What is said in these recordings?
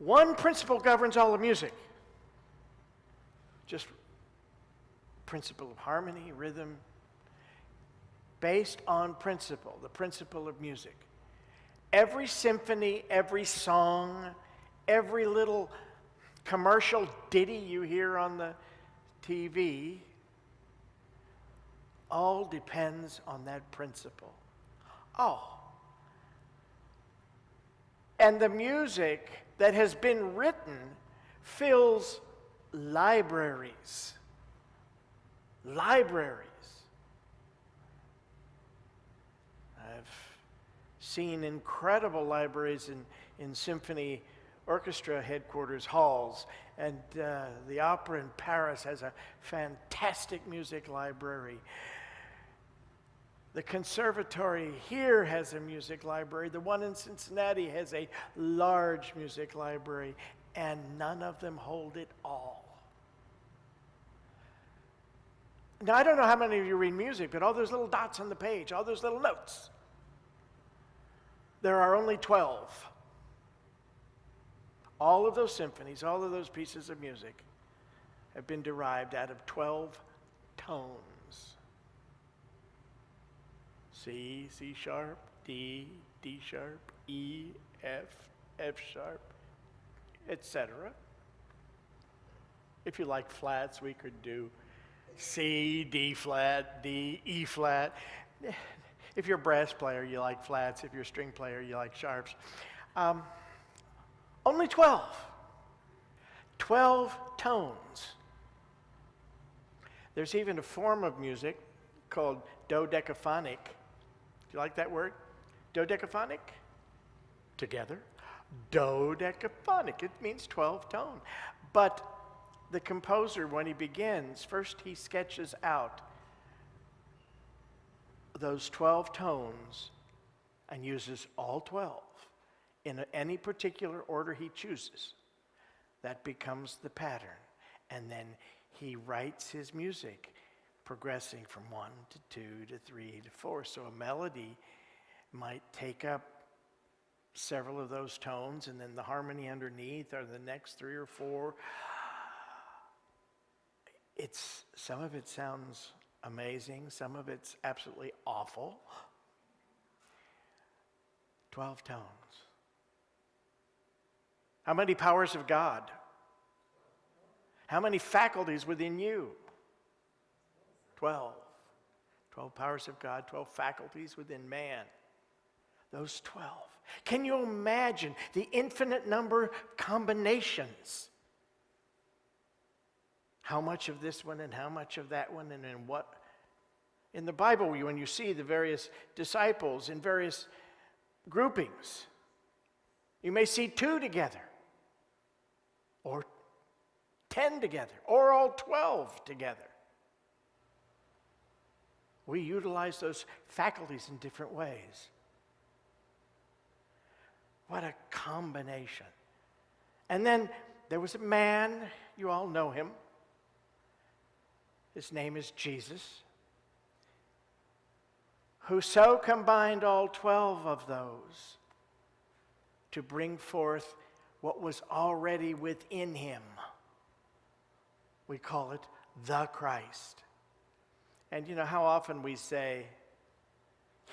One principle governs all of music. Just principle of harmony, rhythm, based on principle, the principle of music. Every symphony, every song, every little commercial ditty you hear on the TV, all depends on that principle. Oh. And the music that has been written fills libraries. Libraries. I've seen incredible libraries in symphony orchestra headquarters halls, and the opera in Paris has a fantastic music library. The conservatory here has a music library. The one in Cincinnati has a large music library, and none of them hold it all. Now, I don't know how many of you read music, but all those little dots on the page, all those little notes, there are only 12. All of those symphonies, all of those pieces of music have been derived out of 12 tones. C, C sharp, D, D sharp, E, F, F sharp, etc. If you like flats, we could do C, D flat, D, E flat. If you're a brass player, you like flats. If you're a string player, you like sharps. Only 12. 12 tones. There's even a form of music called dodecaphonic. Do you like that word? Dodecaphonic? Together. Dodecaphonic. It means 12 tone. But the composer, when he begins, first he sketches out those 12 tones and uses all 12 in any particular order he chooses. That becomes the pattern. And then he writes his music, progressing from 1 to 2 to 3 to 4. So a melody might take up several of those tones, and then the harmony underneath are the next 3 or 4. Some of it sounds amazing, some of it's absolutely awful. 12 tones. How many powers of God? How many faculties within you? 12. 12 powers of God, 12 faculties within man. Those 12. Can you imagine the infinite number of combinations? How much of this one and how much of that one and in what? In the Bible, when you see the various disciples in various groupings, you may see 2 together, or 10 together, or all 12 together. We utilize those faculties in different ways. What a combination. And then there was a man, you all know him. His name is Jesus, who so combined all 12 of those to bring forth what was already within him. We call it the Christ. And you know how often we say,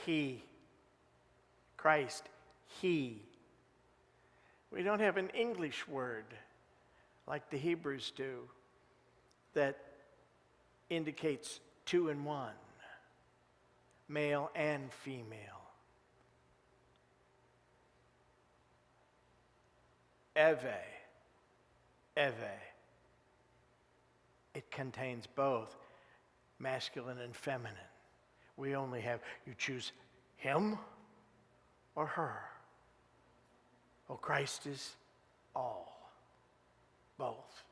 He, Christ, He. We don't have an English word like the Hebrews do that indicates 2 in 1, male and female. Eve. It contains both masculine and feminine. We only have, you choose him or her. Oh, Christ is all, both.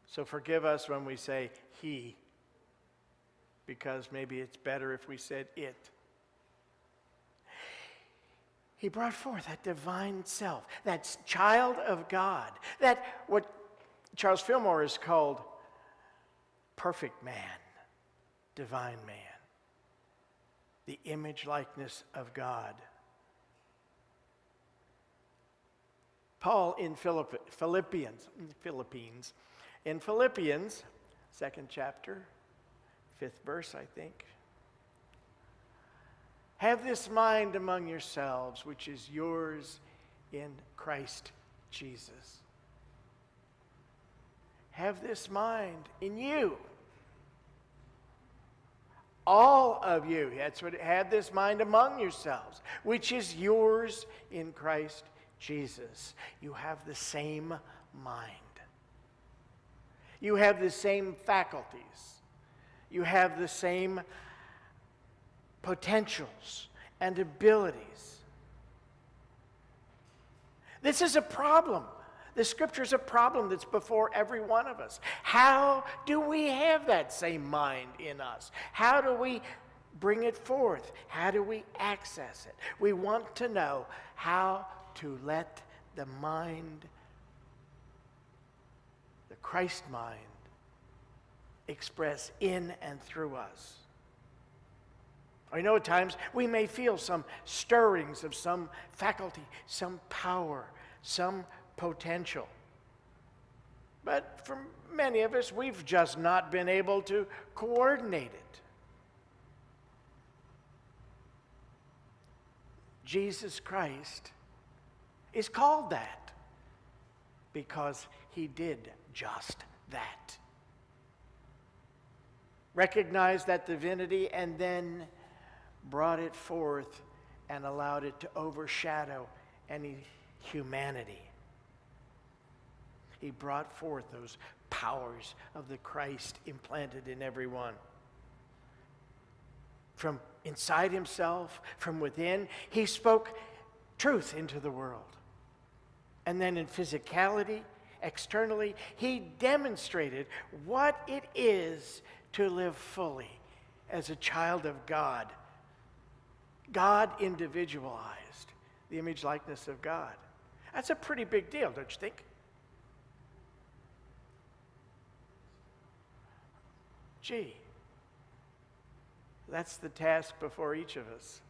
So forgive us when we say he, because maybe it's better if we said it. He brought forth that divine self, that child of God, that what Charles Fillmore has called perfect man, divine man, the image likeness of God. Paul in Philippians, second chapter, 5th verse, I think. Have this mind among yourselves, which is yours in Christ Jesus. Have this mind in you. All of you, that's what, have this mind among yourselves, which is yours in Christ Jesus. You have the same mind. You have the same faculties. You have the same potentials and abilities. This is a problem. The Scripture is a problem that's before every one of us. How do we have that same mind in us? How do we bring it forth? How do we access it? We want to know how to let the mind, the Christ mind, express in and through us. I know at times we may feel some stirrings of some faculty, some power, some potential. But for many of us, we've just not been able to coordinate it. Jesus Christ is called that because he did just that. Recognized that divinity and then brought it forth and allowed it to overshadow any humanity. He brought forth those powers of the Christ implanted in everyone. From inside himself, from within, he spoke truth into the world. And then in physicality, externally, he demonstrated what it is to live fully as a child of God. God individualized, the image likeness of God. That's a pretty big deal, don't you think? Gee, that's the task before each of us.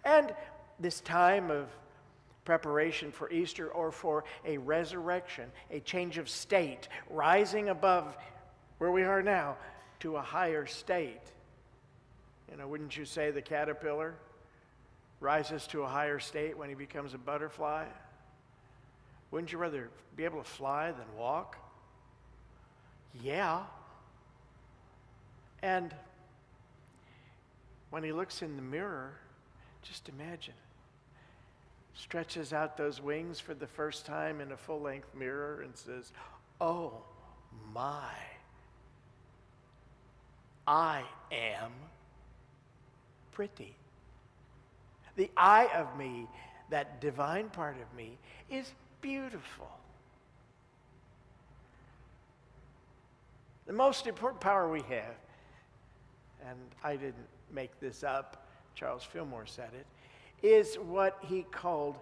And this time of preparation for Easter or for a resurrection, a change of state, rising above where we are now to a higher state. You know, wouldn't you say the caterpillar rises to a higher state when he becomes a butterfly? Wouldn't you rather be able to fly than walk? Yeah. And when he looks in the mirror, just imagine, stretches out those wings for the first time in a full-length mirror and says, "Oh my, I am pretty." The I of me, that divine part of me, is beautiful. The most important power we have, and I didn't make this up, Charles Fillmore said it, is what he called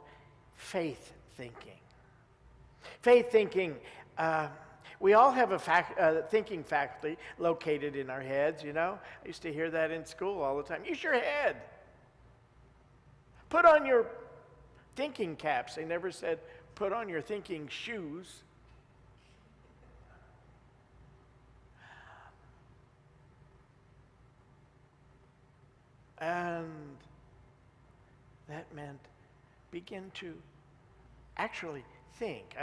faith thinking. Faith thinking, we all have a thinking faculty located in our heads, you know. I used to hear that in school all the time. Use your head. Put on your thinking caps. They never said, put on your thinking shoes. And that meant begin to actually think.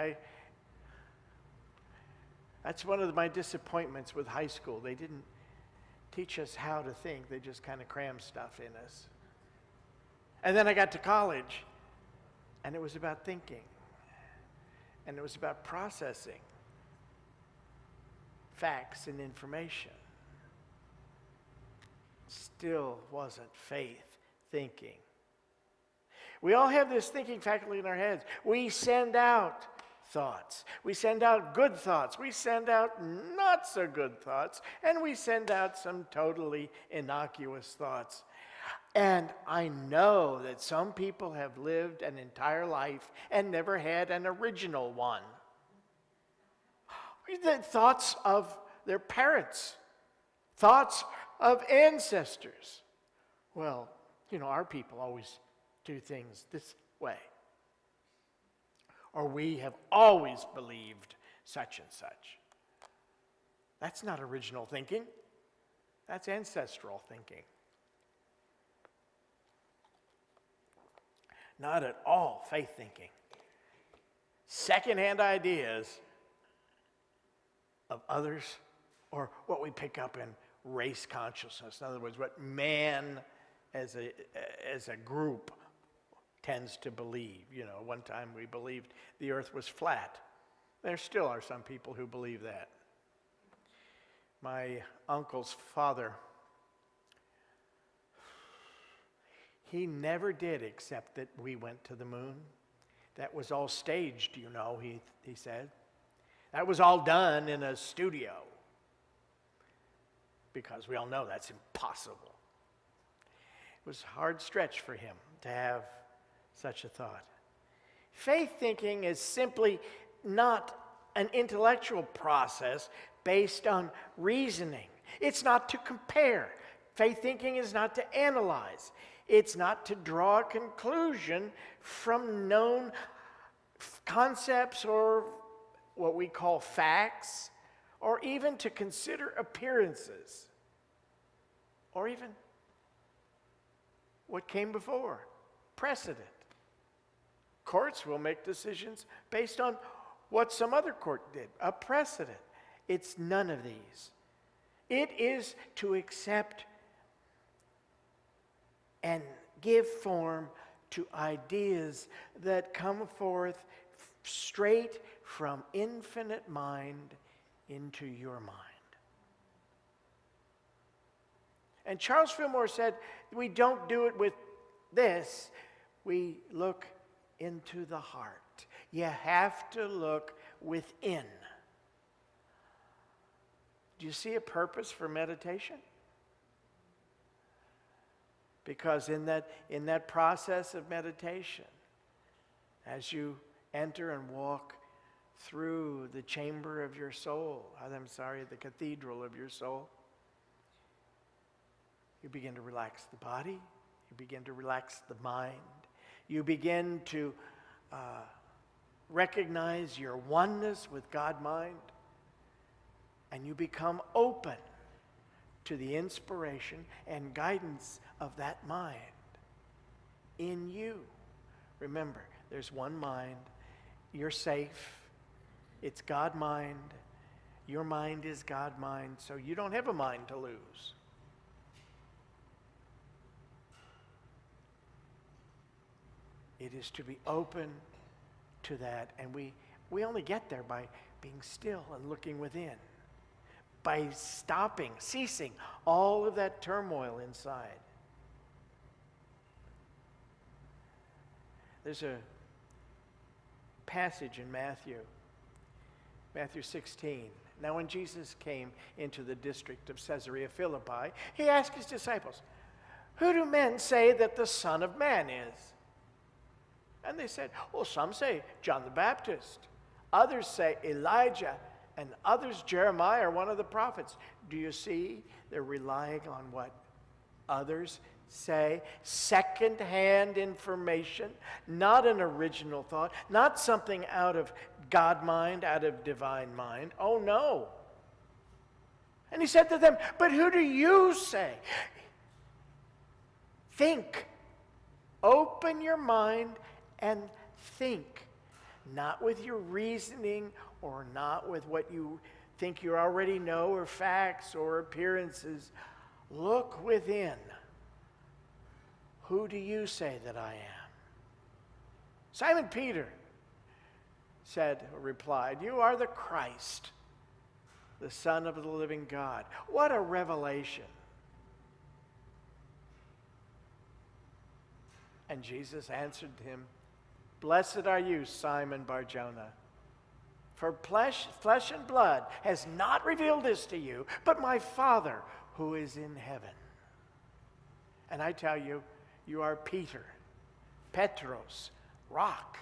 That's one of my disappointments with high school. They didn't teach us how to think. They just kind of crammed stuff in us. And then I got to college, and it was about thinking. And it was about processing facts and information. Still wasn't faith thinking. We all have this thinking faculty in our heads. We send out thoughts. We send out good thoughts. We send out not so good thoughts. And we send out some totally innocuous thoughts. And I know that some people have lived an entire life and never had an original one. The thoughts of their parents, thoughts of ancestors. Well, you know, our people always do things this way. or we have always believed such and such. That's not original thinking. That's ancestral thinking. Not at all faith thinking. Secondhand ideas of others, or what we pick up in race consciousness. In other words, what man as a group tends to believe. You know, one time we believed the earth was flat. There still are some people who believe that. My uncle's father, he never did accept that we went to the moon. That was all staged, you know, he said. That was all done in a studio. Because we all know that's impossible. It was a hard stretch for him to have such a thought. Faith thinking is simply not an intellectual process based on reasoning. It's not to compare. Faith thinking is not to analyze. It's not to draw a conclusion from known concepts or what we call facts, or even to consider appearances, or even what came before, precedent. Courts will make decisions based on what some other court did, a precedent. It's none of these. It is to accept and give form to ideas that come forth straight from infinite mind into your mind. And Charles Fillmore said, we don't do it with this. We look into the heart. You have to look within. Do you see a purpose for meditation? Because in that process of meditation, as you enter and walk through the chamber of your soul, the cathedral of your soul, you begin to relax the body, you begin to relax the mind, you begin to recognize your oneness with God-mind, and you become open to the inspiration and guidance of that mind in you. Remember, there's one mind. You're safe. It's God-mind. Your mind is God-mind, so you don't have a mind to lose. It is to be open to that, and we only get there by being still and looking within, by ceasing all of that turmoil inside. There's a passage in Matthew 16. Now when Jesus came into the district of Caesarea Philippi, he asked his disciples, "Who do men say that the Son of Man is?" And they said, well, some say John the Baptist, others say Elijah, and others Jeremiah or one of the prophets. Do you see? They're relying on what others say. Second-hand information, not an original thought, not something out of God-mind, out of divine mind. Oh, no. And he said to them, but who do you say? Think. Open your mind and think. Not with your reasoning or not with what you think you already know or facts or appearances. Look within. Who do you say that I am? Simon Peter replied, you are the Christ, the Son of the living God. What a revelation. And Jesus answered him, blessed are you, Simon Bar-Jonah, for flesh and blood has not revealed this to you, but my Father who is in heaven. And I tell you, you are Peter, Petros, rock.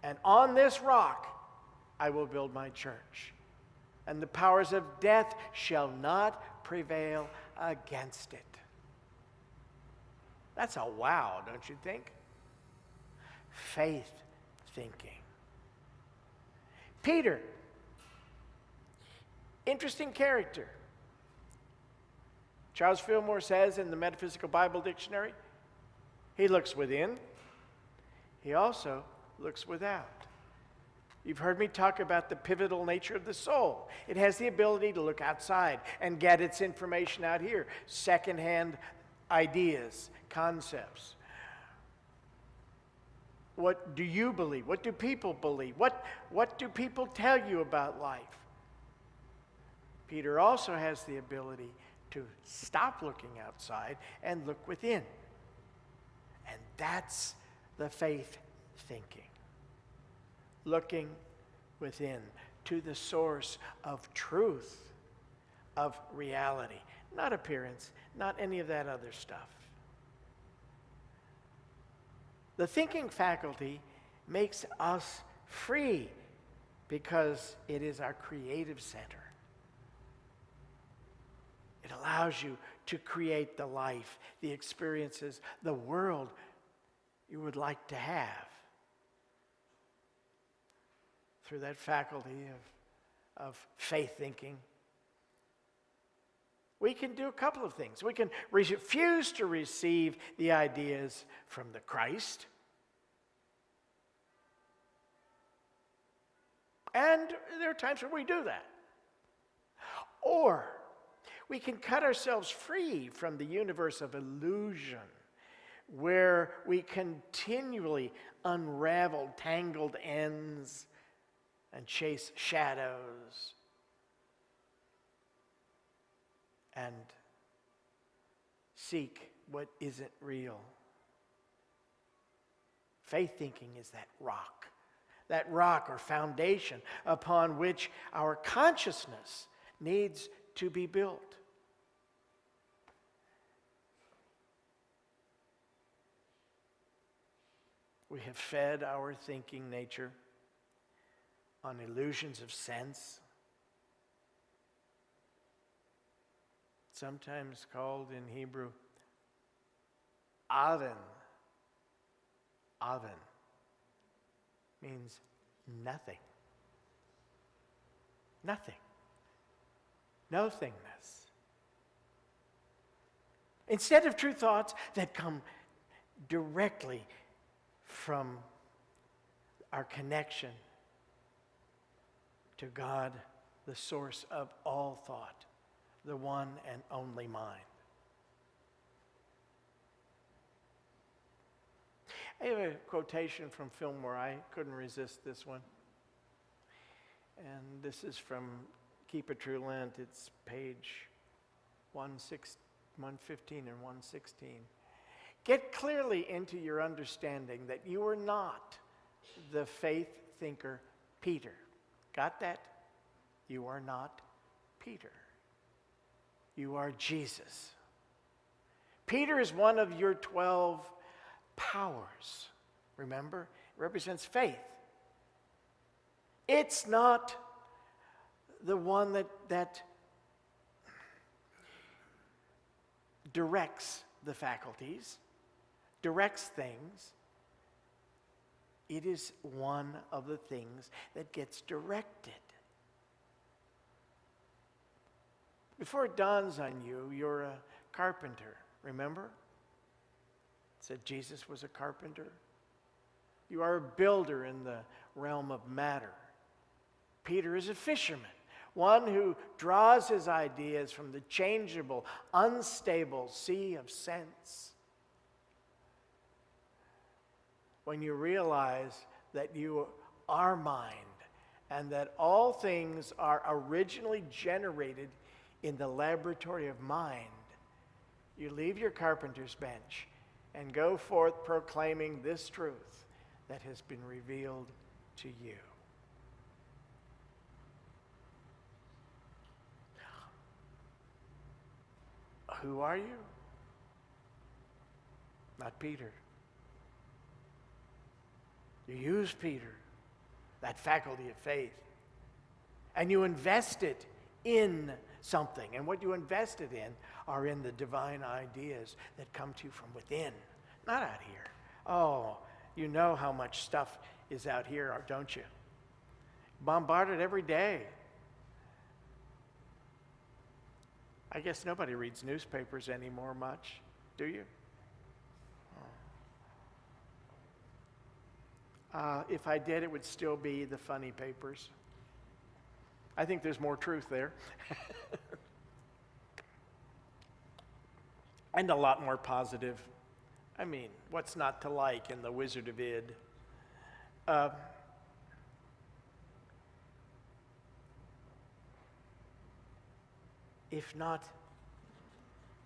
And on this rock I will build my church, and the powers of death shall not prevail against it. That's a wow, don't you think? Faith thinking. Peter, interesting character. Charles Fillmore says in the Metaphysical Bible Dictionary, he looks within, he also looks without. You've heard me talk about the pivotal nature of the soul. It has the ability to look outside and get its information out here. Secondhand ideas, concepts. What do you believe? What do people believe? What do people tell you about life? Peter also has the ability to stop looking outside and look within. And that's the faith thinking. Looking within to the source of truth, of reality, not appearance, not any of that other stuff. The thinking faculty makes us free because it is our creative center. It allows you to create the life, the experiences, the world you would like to have through that faculty of faith thinking. We can do a couple of things. We can refuse to receive the ideas from the Christ. And there are times when we do that. Or we can cut ourselves free from the universe of illusion, where we continually unravel tangled ends and chase shadows and seek what isn't real. Faith thinking is that rock or foundation upon which our consciousness needs to be built. We have fed our thinking nature on illusions of sense, sometimes called in Hebrew aven. Aven means nothing. Nothing. Nothingness. Instead of true thoughts that come directly from our connection to God, the source of all thought, the one and only mind. I have a quotation from Fillmore. I couldn't resist this one. And this is from Keep a True Lent. It's page 115 and 116. Get clearly into your understanding that you are not the faith thinker Peter. Got that? You are not Peter. You are Jesus. Peter is one of your 12 powers. Remember? It represents faith. It's not the one that directs the faculties, directs things. It is one of the things that gets directed. Before it dawns on you, you're a carpenter, remember? It said Jesus was a carpenter. You are a builder in the realm of matter. Peter is a fisherman, one who draws his ideas from the changeable, unstable sea of sense. When you realize that you are mind and that all things are originally generated in the laboratory of mind, you leave your carpenter's bench and go forth proclaiming this truth that has been revealed to you. Who are you? Not Peter. You use Peter, that faculty of faith, and you invest it in something. And what you invested in are in the divine ideas that come to you from within, not out here. Oh, you know how much stuff is out here, don't you? Bombarded every day. I guess nobody reads newspapers anymore much, do you? If I did, it would still be the funny papers. I think there's more truth there. And a lot more positive. I mean, what's not to like in the Wizard of Id? If not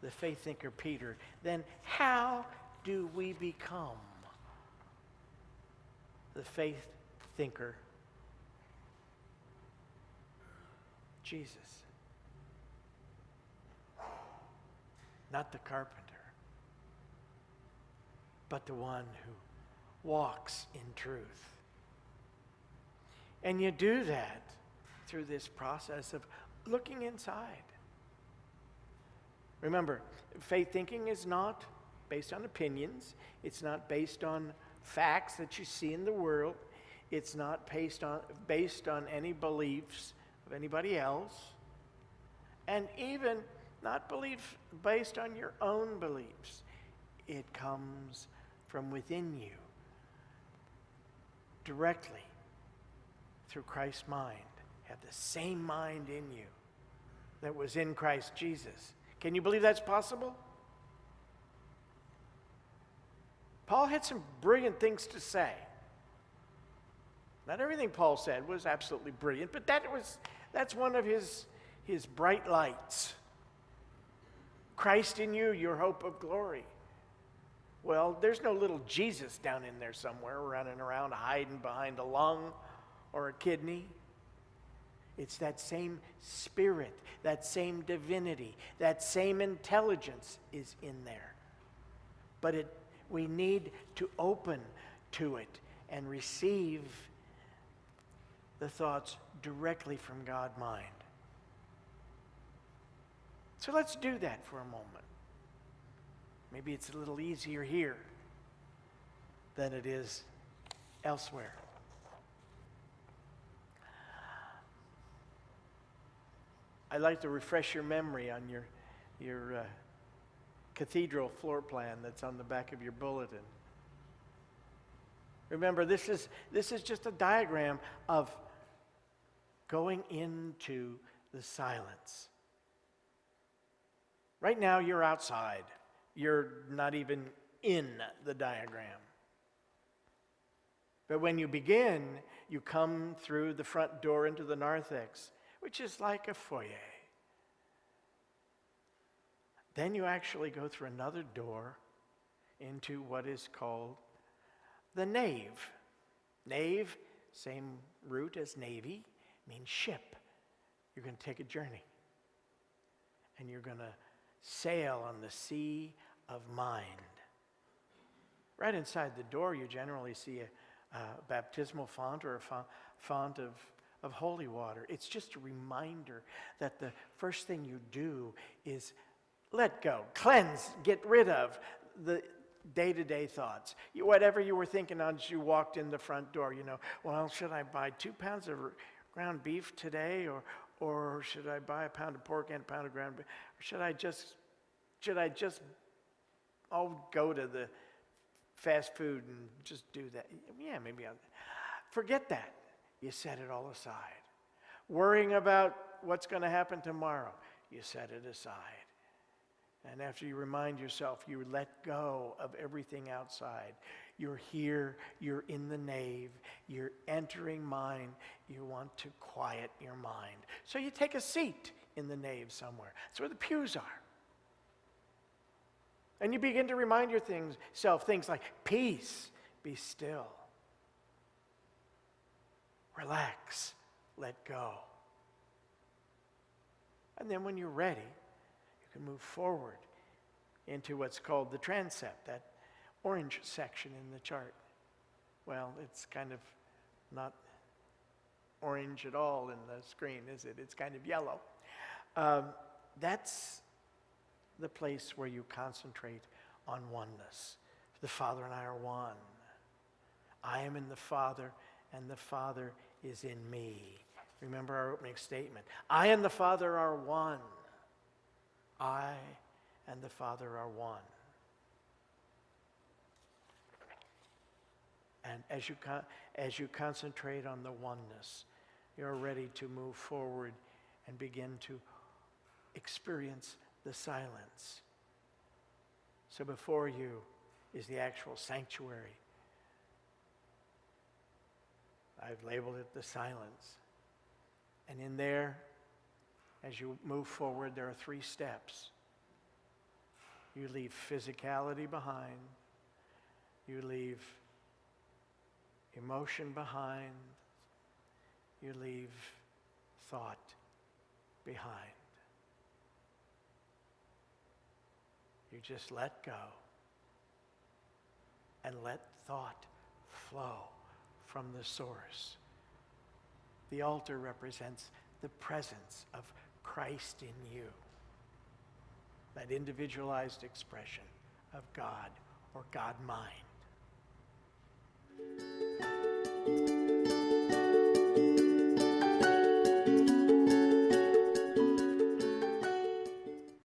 the faith thinker Peter, then how do we become the faith thinker Jesus? Not the carpenter, but the one who walks in truth. And you do that through this process of looking inside. Remember, faith thinking is not based on opinions. It's not based on facts that you see in the world. It's not based on any beliefs of anybody else. And even not based on your own beliefs. It comes from within you, directly through Christ's mind. Have the same mind in you that was in Christ Jesus. Can you believe that's possible? Paul had some brilliant things to say. Not everything Paul said was absolutely brilliant, but that's one of his bright lights. Christ in you, your hope of glory. Well, there's no little Jesus down in there somewhere running around hiding behind a lung or a kidney. It's that same spirit, that same divinity, that same intelligence is in there. But we need to open to it and receive the thoughts directly from God's mind. So let's do that for a moment. Maybe it's a little easier here than it is elsewhere. I'd like to refresh your memory on your cathedral floor plan that's on the back of your bulletin. Remember, this is just a diagram of going into the silence. Right now, you're outside. You're not even in the diagram. But when you begin, you come through the front door into the narthex, which is like a foyer. Then you actually go through another door into what is called the nave. Nave, same root as navy, means ship. You're going to take a journey. And you're going to sail on the sea of mind. Right inside the door, you generally see a baptismal font or a font of holy water. It's just a reminder that the first thing you do is let go, cleanse, get rid of the day-to-day thoughts. Whatever you were thinking as you walked in the front door, well, should I buy 2 pounds of ground beef today, or should I buy a pound of pork and a pound of ground beef? Or should I just go to the fast food and just do that? Yeah, maybe I'll. Forget that. You set it all aside. Worrying about what's going to happen tomorrow, you set it aside. And after you remind yourself, you let go of everything outside. You're here, you're in the nave, you're entering mind, you want to quiet your mind. So you take a seat in the nave somewhere. That's where the pews are. And you begin to remind yourself things like peace, be still. Relax, let go. And then when you're ready, you can move forward into what's called the transept, that orange section in the chart. Well, it's kind of not orange at all in the screen, is it? It's kind of yellow. That's the place where you concentrate on oneness. The Father and I are one. I am in the Father, and the Father is in me. Remember our opening statement. I and the Father are one. I and the Father are one. And as you concentrate on the oneness, you're ready to move forward and begin to experience the silence. So before you is the actual sanctuary. I've labeled it the silence. And in there, as you move forward, there are 3 steps. You leave physicality behind. You leave emotion behind. You leave thought behind. You just let go and let thought flow from the source. The altar represents the presence of Christ in you, that individualized expression of God or God mind.